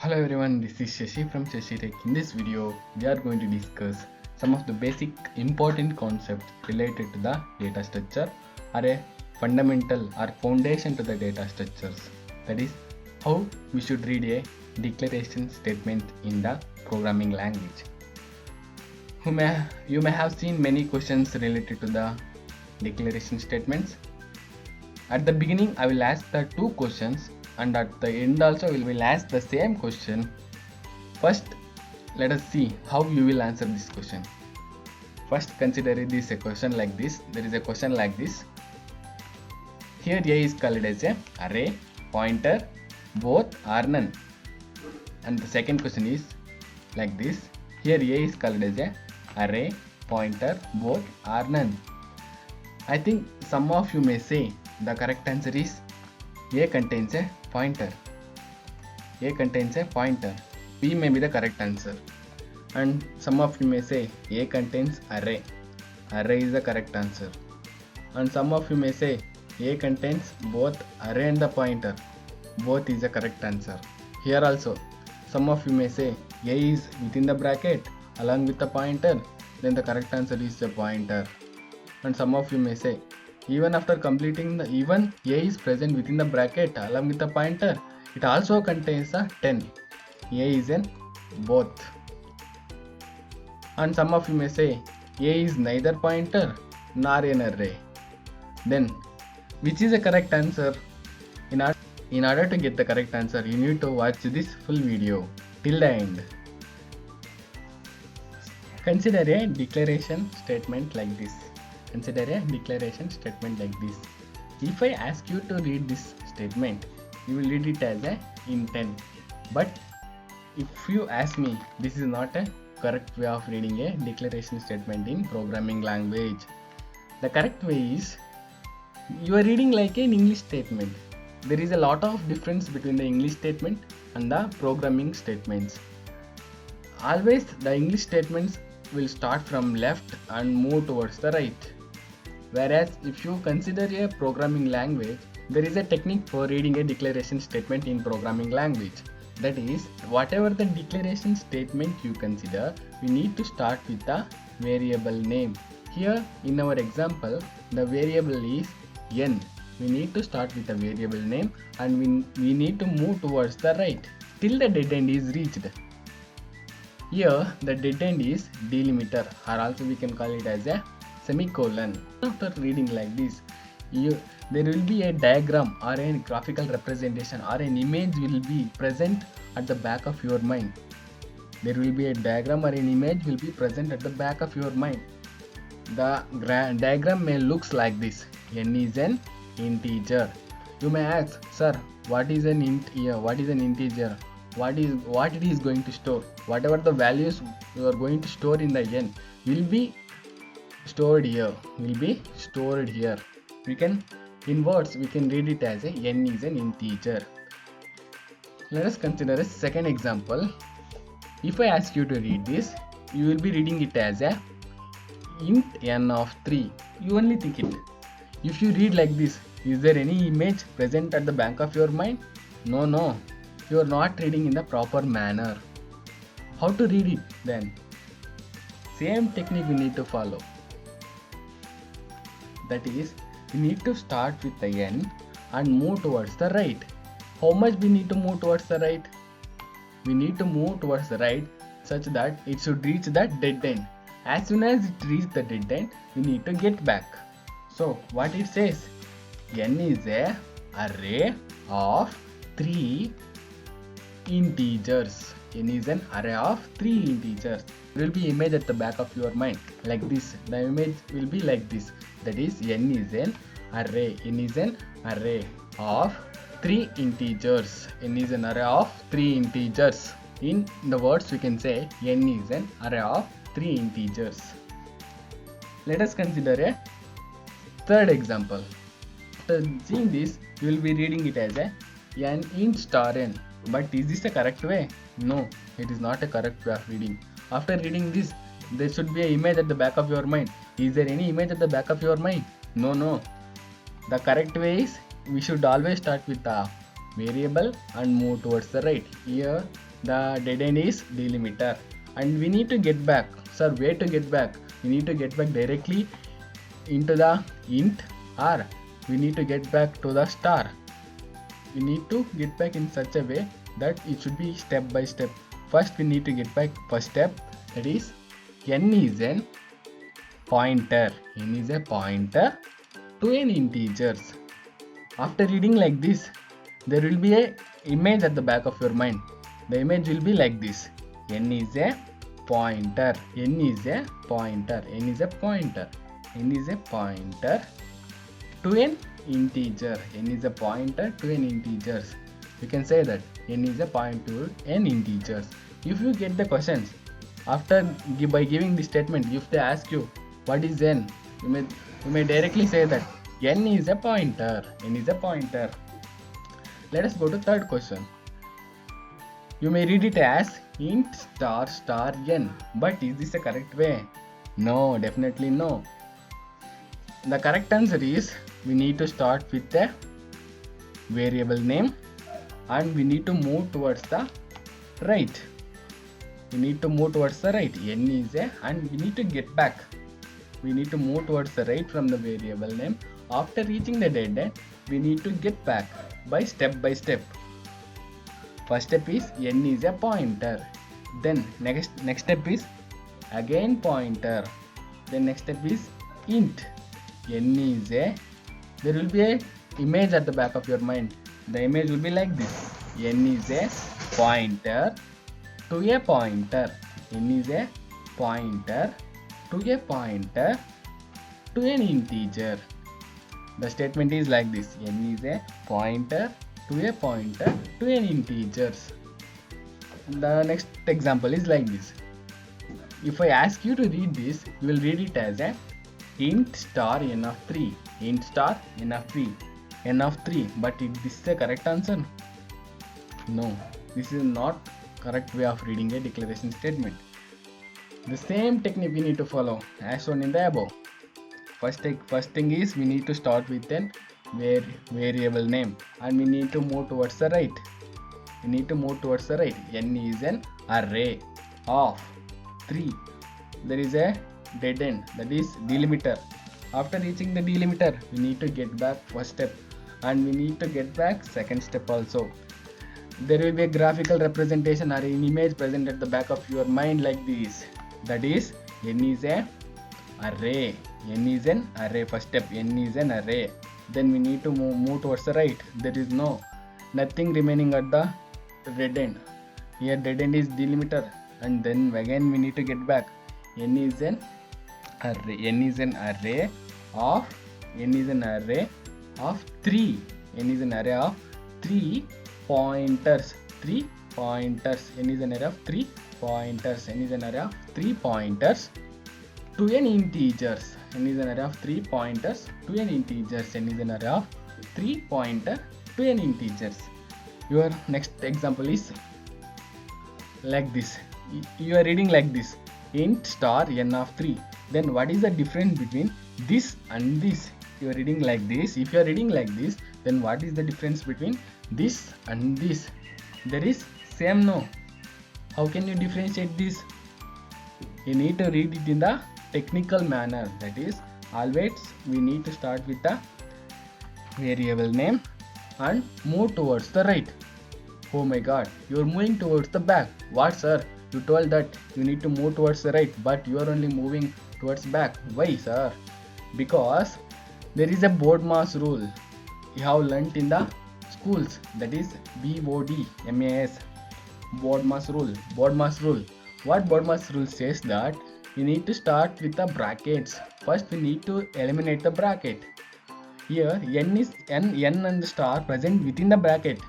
Hello everyone, this is Shashi from Shashi Tech. In this video, we are going to discuss some of the basic important concepts related to the data structure or a fundamental or foundation to the data structures. That is how we should read a declaration statement in the programming language. You may have seen many questions related to the declaration statements. At the beginning, I will ask the two questions, and at the end also we will ask the same question. First, let us see how you will answer this question. First, consider this a question like this. There is a question like this. Here A is called as a array, pointer, both or none. And the second question is like this. Here A is called as a array, pointer, both or none. I think some of you may say the correct answer is A contains a pointer. A contains a pointer. B may be the correct answer. And some of you may say A contains array. Array is the correct answer. And some of you may say A contains both array and the pointer. Both is the correct answer. Here also, some of you may say A is within the bracket along with the pointer. Then the correct answer is the pointer. And some of you may say even after completing even A is present within the bracket along with the pointer, it also contains a 10. A is in both. And some of you may say A is neither pointer nor an array. Then which is the correct answer? In order to get the correct answer, you need to watch this full video till the end. Consider a declaration statement like this. Consider a declaration statement like this. If I ask you to read this statement, you will read it as a intent. But if you ask me, this is not a correct way of reading a declaration statement in programming language. The correct way is you are reading like an English statement. There is a lot of difference between the English statement and the programming statements. Always the English statements will start from left and move towards the right. Whereas if you consider a programming language, there is a technique for reading a declaration statement in programming language. That is, whatever the declaration statement you consider, we need to start with the variable name. Here in our example, the variable is n. We need to start with the variable name and we need to move towards the right till the dead end is reached. Here the dead end is delimiter, or also we can call it as a semicolon. After reading like this, there will be a diagram or a graphical representation or an image will be present at the back of your mind. There will be a diagram or an image will be present at the back of your mind. The diagram may looks like this. N is an integer. You may ask, sir, what is an int here? What is an integer? What it is going to store? Whatever the values you are going to store in the n will be stored here. We can, in words, we can read it as a n is an integer. Let us consider a second example. If I ask you to read this, you will be reading it as a int n of 3. You only think it. If you read like this, is there any image present at the back of your mind? No. You are not reading in the proper manner. How to read it then? Same technique we need to follow. That is, we need to start with the n and move towards the right. How much we need to move towards the right? We need to move towards the right such that it should reach the dead end. As soon as it reaches the dead end, we need to get back. So what it says? N is a array of 3 integers. N is an array of 3 integers. There will be image at the back of your mind like this. The image will be like this. That is, n is an array. N is an array of 3 integers. N is an array of 3 integers. In the words we can say n is an array of 3 integers. Let us consider a third example. After seeing this, you will be reading it as a n int star n. But is this the correct way? No, it is not a correct way of reading. After reading this, there should be an image at the back of your mind. Is there any image at the back of your mind? No. The correct way is we should always start with the variable and move towards the right. Here The dead end is delimiter, and we need to get back. Sir, where to get back? We need to get back directly into the int, or we need to get back to the star. We need to get back in such a way that it should be step by step. First we need to get back first step, that is n is an pointer. N is a pointer to an integers. After reading like this, there will be a image at the back of your mind. The image will be like this. N is a pointer. N is a pointer. N is a pointer. N is a pointer to an integer. N is a pointer to an integers. You can say that n is a pointer to an integers. If you get the questions after by giving this statement, if they ask you what is n, you may directly say that n is a pointer. N is a pointer. Let us go to third question. You may read it as int star star n, but is this the correct way? No, definitely no. The correct answer is we need to start with a variable name and we need to move towards the right. We need to move towards the right. N is a, and we need to get back. We need to move towards the right from the variable name. After reaching the dead end, we need to get back by step. First step is n is a pointer. Then next step is again pointer. Then next step is int. N is a, there will be a image at the back of your mind. The image will be like this. N is a pointer to a pointer. N is a pointer to a pointer to an integer. The statement is like this. N is a pointer to a pointer to an integers. The next example is like this. If I ask you to read this, you will read it as a int star n of 3. Int star n of 3. N of 3. But this is the correct answer? No. This is not correct way of reading a declaration statement. The same technique we need to follow as shown in the above. First thing is we need to start with an variable name and we need to move towards the right. We need to move towards the right. N is an array of 3. There is a dead end, that is delimiter. After reaching the delimiter, we need to get back first step and we need to get back second step also. There will be a graphical representation or an image present at the back of your mind like this. That is n is a array. N is an array. First step, n is an array. Then we need to move towards the right. There is nothing remaining at the dead end. Here dead end is delimiter, and then again we need to get back. N is an array. N is an array of 3. N is an array of 3 pointers. 3 pointers. N is an array of 3 pointers. N is an array of 3 pointers to an integers. N is an array of 3 pointers to an integers. N is an array of 3 pointer to an integers. Your next example is like this. You are reading like this. Int star n of 3. Then what is the difference between this and this? You are reading like this. If you are reading like this, then what is the difference between this and this? There is same, no? How can you differentiate this? You need to read it in the technical manner. That is, always we need to start with the variable name and move towards the right. Oh my god, you are moving towards the back. What, sir? You told that you need to move towards the right, but you are only moving towards back. Why, sir? Because there is a BODMAS rule. You have learnt in the schools. That is BODMAS. BODMAS rule. BODMAS rule. What BODMAS rule says that you need to start with the brackets. First we need to eliminate the bracket. Here n and the star present within the bracket.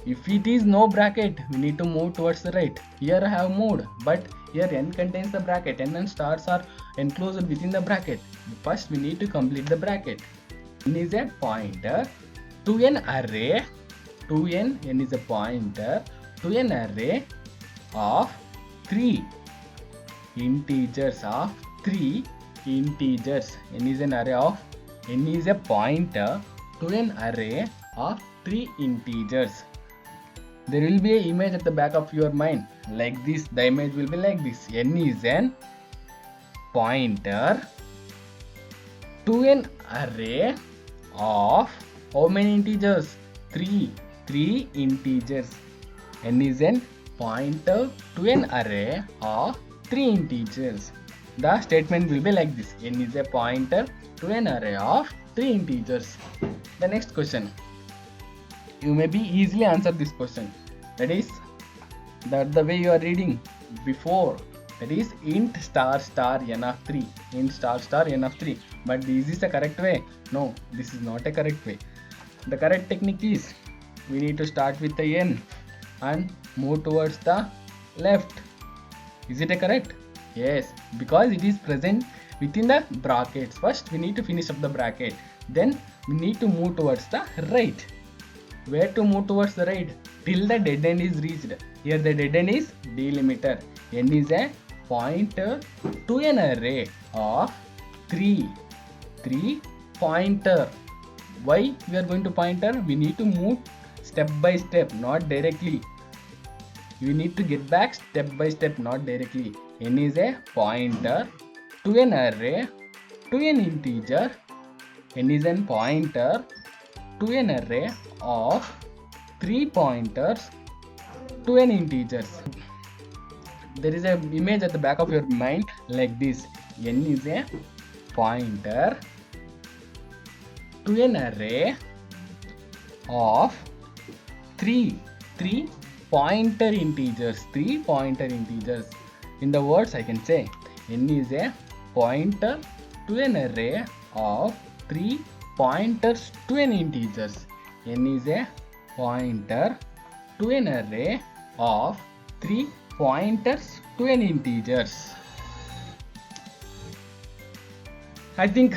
If it is no bracket, we need to move towards the right. Here I have moved, but here n contains the bracket. N and stars are enclosed within the bracket. First we need to complete the bracket. N is a pointer to an array. N is a pointer to an array of 3 integers. Of 3 integers. N is a pointer to an array of 3 integers. There will be an image at the back of your mind like this. The image will be like this. N is an pointer to an array of how many integers? 3. 3 integers. N is an pointer to an array of 3 integers. The statement will be like this. N is a pointer to an array of 3 integers. The next question. You may be easily answer this question. That is the way you are reading before. That is int star star n of 3. Int star star n of 3. But is this the correct way? No, this is not a correct way. The correct technique is we need to start with the n and move towards the left. Is it a correct? Yes, because it is present within the brackets. First we need to finish up the bracket. Then we need to move towards the right. Where to move towards the right? Till the dead end is reached. Here the dead end is delimiter. N is a pointer to an array of 3. 3 pointer. Why we are going to pointer? We need to move step by step, not directly. You need to get back step by step, not directly. N is a pointer to an array to an integer. N is a pointer to an array of 3 pointers to an integers. There is an image at the back of your mind like this. N is a pointer to an array of 3 pointer integers. 3 pointer integers. In the words I can say N is a pointer to an array of 3 pointers to an integers. N is a pointer to an array of 3 pointers to an integers. I think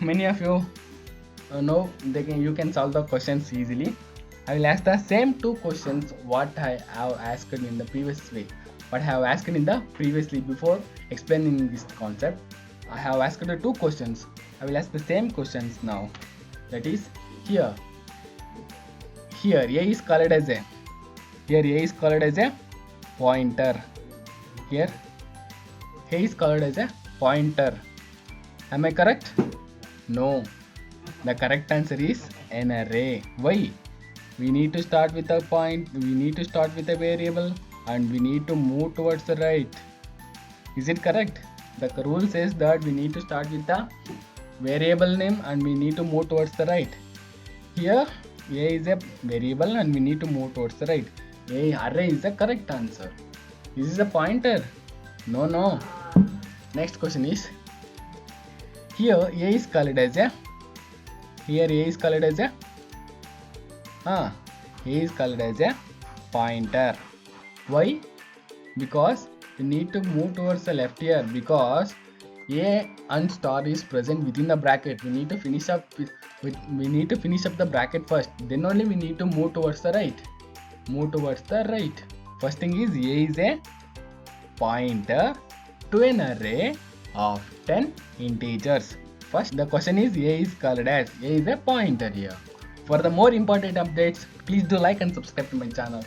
many of you know you can solve the questions easily. I will ask the same 2 questions what I have asked in the previous way. What I have asked in the previously before explaining this concept. I have asked the 2 questions. I will ask the same questions now. That is here A is called as a pointer. Here A is called as a pointer. Am I correct? No. The correct answer is an array. Why? We need to start with a point, we need to start with a variable, and we need to move towards the right. Is it correct? The rule says that we need to start with the variable name and we need to move towards the right. Here A is a variable and we need to move towards the right. Array is the correct answer. This is a pointer. No. Next question is here A is called as a pointer. Why? Because we need to move towards the left here because A and star is present within the bracket. We need to finish up the bracket first. Then only we need to move towards the right. First thing is A is a pointer to an array of 10 integers. First, the question is A is called as A is a pointer here. For the more important updates, please do like and subscribe to my channel.